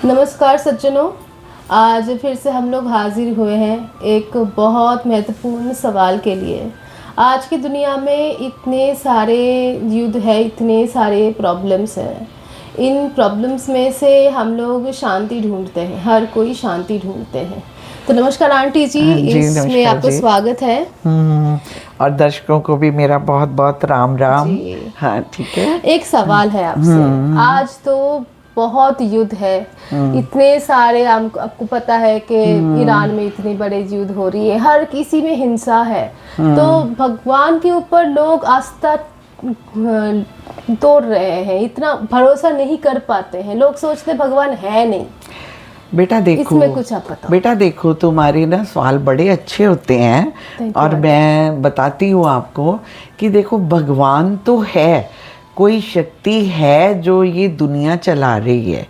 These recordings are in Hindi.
नमस्कार सज्जनों। आज फिर से हम लोग हाजिर हुए हैं एक बहुत महत्वपूर्ण सवाल के लिए। आज की दुनिया में इतने सारे युद्ध है, इतने सारे प्रॉब्लम्स हैं। इन प्रॉब्लम्स में से हम लोग शांति ढूंढते हैं, हर कोई शांति ढूंढते हैं। तो नमस्कार आंटी जी, जी इसमें नमस्कार आपका जी। स्वागत है। और दर्शकों को भी मेरा बहुत बहुत राम राम। जी, हाँ ठीक है। एक सवाल है आपसे। आज तो बहुत युद्ध है, इतने सारे आपको पता है कि ईरान में इतनी बड़े युद्ध हो रही है, हर किसी में हिंसा है। तो भगवान के ऊपर लोग आस्था तोड़ रहे हैं, इतना भरोसा नहीं कर पाते हैं। लोग सोचते भगवान है नहीं। बेटा देखो, इसमें कुछ आप बताओ। बेटा देखो, तुम्हारे ना सवाल बड़े अच्छे होते हैं। Thank you, और मैं बताती हूँ आपको कि देखो, भगवान तो है, कोई शक्ति है जो ये दुनिया चला रही है,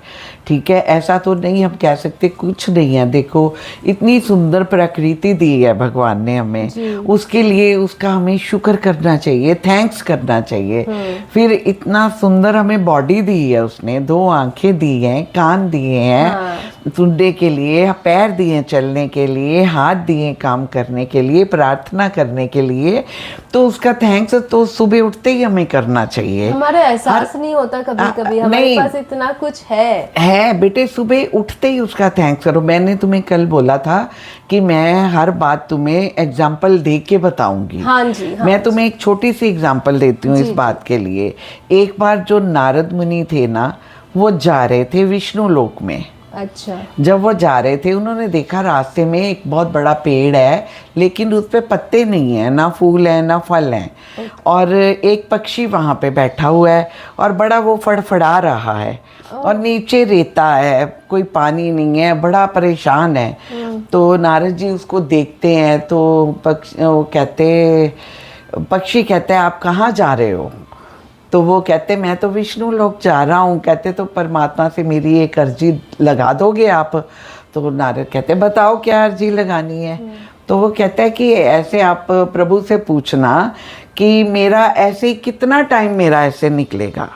ठीक है। ऐसा तो नहीं हम कह सकते कुछ नहीं है। देखो, इतनी सुंदर प्रकृति दी है भगवान ने हमें, उसके लिए उसका हमें शुक्र करना चाहिए, थैंक्स करना चाहिए। फिर इतना सुंदर हमें बॉडी दी है उसने, 2 आंखें दी हैं, कान दिए हैं सुनने के लिए, पैर दिए चलने के लिए, हाथ दिए काम करने के लिए, प्रार्थना करने के लिए। तो उसका थैंक्स तो सुबह उठते ही हमें करना चाहिए। हमारा एहसास नहीं होता कभी कभी हमारे नहीं, पास इतना कुछ है बेटे, सुबह उठते ही उसका थैंक्स करो। मैंने तुम्हें कल बोला था कि मैं हर बात तुम्हें एग्जाम्पल दे के बताऊंगी। हाँ जी, हाँ मैं तुम्हें एक छोटी सी एग्जाम्पल देती हूँ इस बात के लिए। एक बार जो नारद मुनि थे ना, वो जा रहे थे विष्णु लोक में। अच्छा। जब वो जा रहे थे, उन्होंने देखा रास्ते में एक बहुत बड़ा पेड़ है, लेकिन उस पे पत्ते नहीं है, ना फूल है ना फल है। और एक पक्षी वहाँ पे बैठा हुआ है और बड़ा वो फड़फड़ा रहा है, और नीचे रेता है, कोई पानी नहीं है, बड़ा परेशान है। तो नारद जी उसको देखते हैं तो पक्षी कहते हैं, आप कहाँ जा रहे हो? तो वो कहते, मैं तो विष्णु लोक जा रहा हूँ। कहते, तो परमात्मा से मेरी एक अर्जी लगा दोगे आप? तो नारद कहते, बताओ क्या अर्जी लगानी है? तो वो कहता है कि ऐसे आप प्रभु से पूछना कि मेरा ऐसे कितना टाइम मेरा ऐसे निकलेगा।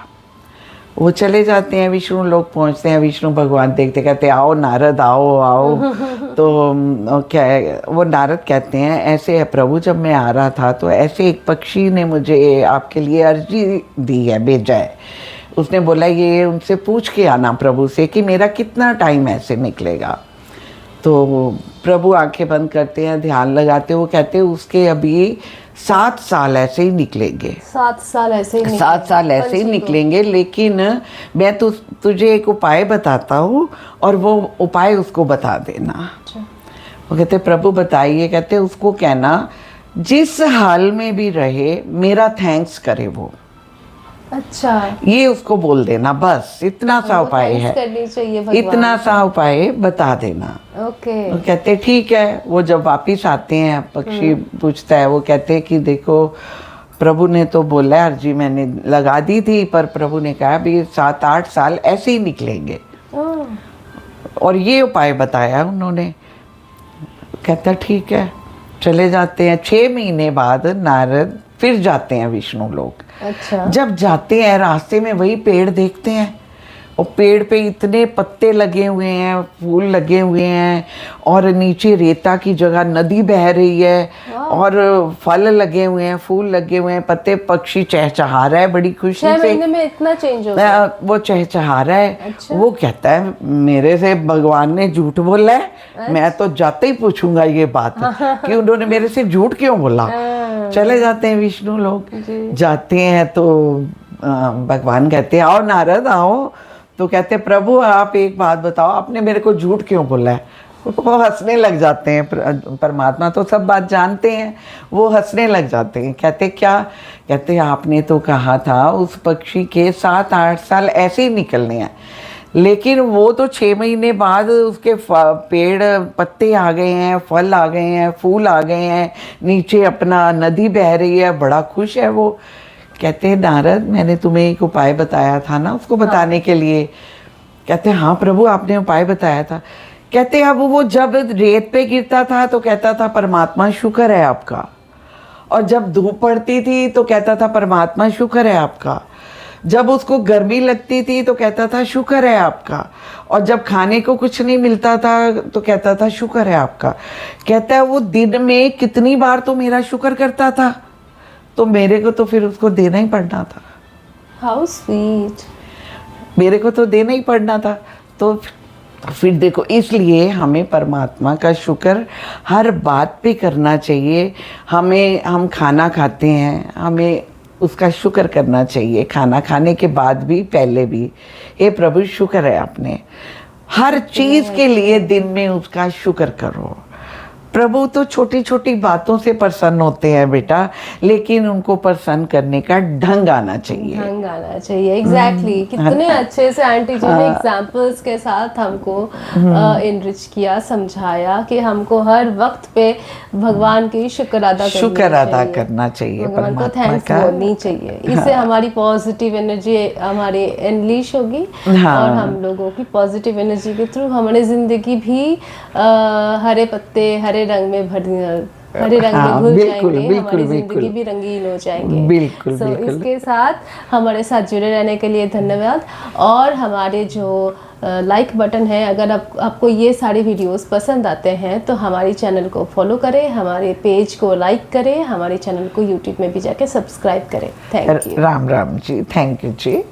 वो चले जाते हैं, विष्णु लोक पहुँचते हैं, विष्णु भगवान देखते, कहते आओ नारद, आओ आओ। तो क्या है, वो नारद कहते हैं, ऐसे है प्रभु, जब मैं आ रहा था तो ऐसे एक पक्षी ने मुझे आपके लिए अर्जी दी है, भेजा है। उसने बोला ये उनसे पूछ के आना प्रभु से कि मेरा कितना टाइम ऐसे निकलेगा। तो प्रभु आंखें बंद करते हैं, ध्यान लगाते, वो कहते हैं उसके अभी 7 साल ऐसे ही निकलेंगे। 7 साल ऐसे ही 7 साल ऐसे ही निकलेंगे, लेकिन मैं तुझे एक उपाय बताता हूँ और वो उपाय उसको बता देना। अच्छा। वो कहते प्रभु बताइए। कहते उसको कहना जिस हाल में भी रहे मेरा थैंक्स करे वो। अच्छा, ये उसको बोल देना, बस इतना सा उपाय है, करनी चाहिए भगवान। इतना सा उपाय बता देना। ओके। वो कहते ठीक है। वो जब वापिस आते हैं, पक्षी पूछता है, वो कहते कि देखो प्रभु ने तो बोला है अर्जी मैंने लगा दी थी, पर प्रभु ने कहा भी 7-8 साल ऐसे ही निकलेंगे, और ये उपाय बताया उन्होंने। कहता ठीक है। चले जाते हैं। 6 महीने बाद नारद फिर जाते हैं विष्णु लोक। अच्छा। जब जाते हैं, रास्ते में वही पेड़ देखते हैं, और पेड़ पे इतने पत्ते लगे हुए हैं, फूल लगे हुए हैं, और नीचे रेता की जगह नदी बह रही है, और फल लगे हुए हैं, फूल लगे हुए हैं, पत्ते। पक्षी चहचहा रहा है बड़ी खुशी से। 6 महीने में इतना चेंज हो गया? वो चहचहा रहा है। अच्छा। वो कहता है मेरे से भगवान ने झूठ बोला है। अच्छा। मैं तो जाते ही पूछूंगा ये बात कि उन्होंने मेरे से झूठ क्यों बोला। चले जाते हैं विष्णु लोग। जाते हैं तो भगवान कहते हैं आओ नारद आओ। तो कहते हैं प्रभु आप एक बात बताओ, आपने मेरे को झूठ क्यों बोला है? वो हंसने लग जाते हैं। परमात्मा तो सब बात जानते हैं, वो हंसने लग जाते हैं। कहते क्या? कहते आपने तो कहा था उस पक्षी के 7-8 साल ऐसे ही निकलने हैं, लेकिन वो तो 6 महीने बाद उसके पेड़ पत्ते आ गए हैं, फल आ गए हैं, फूल आ गए हैं, नीचे अपना नदी बह रही है, बड़ा खुश है वो। कहते हैं नारद मैंने तुम्हें एक उपाय बताया था ना उसको बताने के लिए। कहते हैं हाँ प्रभु आपने उपाय बताया था। कहते हैं अब वो जब रेत पे गिरता था तो कहता था परमात्मा शुक्र है आपका, और जब धूप पड़ती थी तो कहता था परमात्मा शुक्र है आपका। जब उसको गर्मी लगती थी तो कहता था शुक्र है आपका, और जब खाने को कुछ नहीं मिलता था तो कहता था शुक्र है आपका। कहता है वो दिन में कितनी बार तो मेरा शुक्र करता था, तो मेरे को तो फिर उसको देना ही पड़ना था, हाउ स्वीट। मेरे को तो देना ही पड़ना था। तो फिर देखो, इसलिए हमें परमात्मा का शुक्र हर बात पे करना चाहिए। हम खाना खाते हैं, हमें उसका शुक्र करना चाहिए, खाना खाने के बाद भी, पहले भी। हे प्रभु शुक्र है आपने, हर चीज़ के लिए दिन में उसका शुक्र करो। प्रभु तो छोटी छोटी बातों से प्रसन्न होते हैं बेटा, लेकिन उनको प्रसन्न करने का ढंग आना चाहिए। ढंग आना चाहिए, एग्जैक्टली। कितने अच्छे से आंटी जी ने एग्जाम्पल्स के साथ हमको इनरिच किया, समझाया कि हमको हर वक्त पे भगवान की शुक्र अदा करना चाहिए, भगवान को परमात्मा थैंक्स का। बोलनी चाहिए। इससे हमारी पॉजिटिव एनर्जी हमारे अनलीश होगी, हाँ। और हम लोगों की पॉजिटिव एनर्जी के थ्रू हमारी जिंदगी भी हरे पत्ते हरे रंग में हरे रंग में घुल जाएंगे, हमारी जिंदगी भी रंगीन हो जाएंगे। बिल्कुल So, बिल्कुल। इसके साथ हमारे साथ जुड़े रहने के लिए धन्यवाद। और हमारे जो लाइक बटन है, अगर आपको ये सारी वीडियोस पसंद आते हैं तो हमारी चैनल को फॉलो करें, हमारे पेज को लाइक करें, हमारे चैनल को यूट्यूब में भी जाके सब्सक्राइब करें। Thank you. Ram Ram ji, thank you ji.